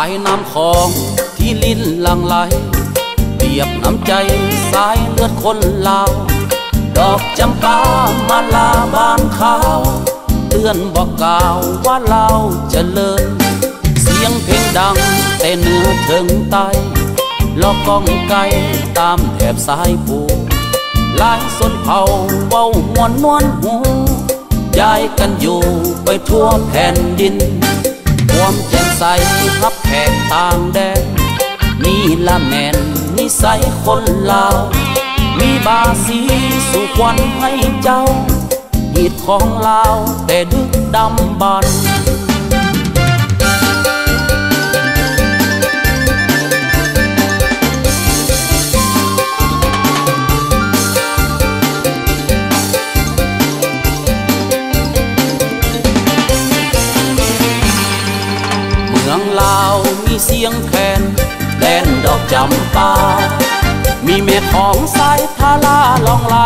ายน้ำของที่ลิ้นหลั่งไหลเปรียบน้ำใจสายเลือดคนลาวดอกจำปามาลาบานขาวเตือนบอกกล่าวว่าเราเจริญเสียงเพลงดังแต่เหนือถึงใต้ลอกก้องไกลตามแถบสายภูหลายชนเผ่าเว้าหวนนวลหูย้ายกันอยู่ไปทั่วแผ่นดินความแจ่มใสรับแขกต่างแดนนี่ละแม่นนิสัยคนลาวมีบาสีสู่ควันให้เจ้าหีดของลาวแต่ดึกดำบรรพ์เมืองลาวมีเสียงแคนแดนดอกจำปามีเม็ดของสายทาราลองไหล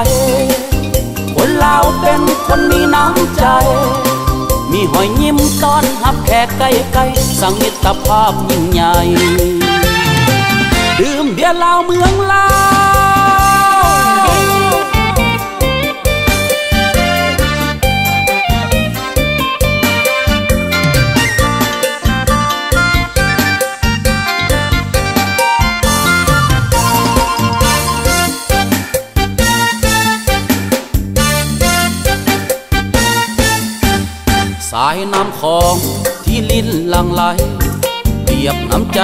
คนลาวเป็นคนมีน้ำใจมีหอยยิ้มต้อนรับแขกไกลๆสังมิตรภาพยิ่งใหญ่ดื่มเบียร์ลาวเมืองลาวสายน้ำของที่ลิ้นหลั่งไหลเปรียบน้ำใจ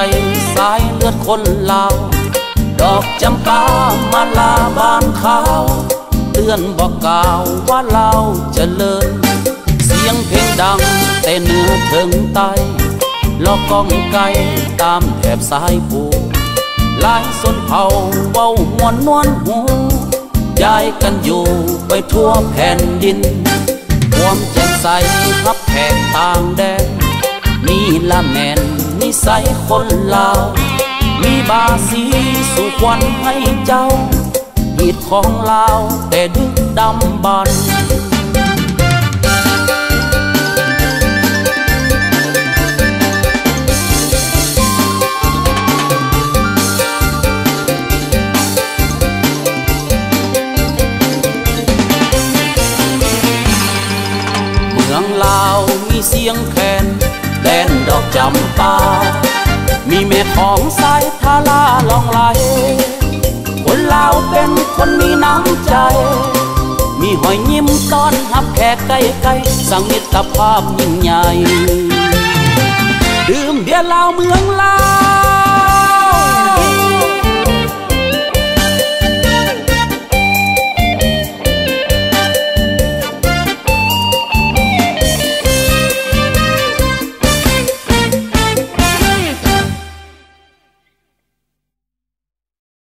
สายเลือดคนลาวดอกจำปามาลาบานขาวเตือนบอกกล่าวว่าเราเจริญเสียงเพลงดังแต่เหนือถึงใต้ลอกก้องไกลตามแถบสายภูหลายชนเผ่าเว้าหวนนวลหูย้ายกันอยู่ไปทั่วแผ่นดินความแจ่มใสรับแขกต่างแดนนี่ละแม่นนิสัยคนลาวมีบาสีสู่ควันให้เจ้าหีดของลาวแต่ดึกดำบรรพ์เมืองลาวมีเสียงแคนแดนดอกจำปามีเม็ดของสายทาราลองไหลคนลาวเป็นคนมีน้ำใจมีหอยยิ้มต้อนรับแขกไกลๆสังมิตรภาพยิ่งใหญ่ดื่มเบียร์ลาวเมืองลาว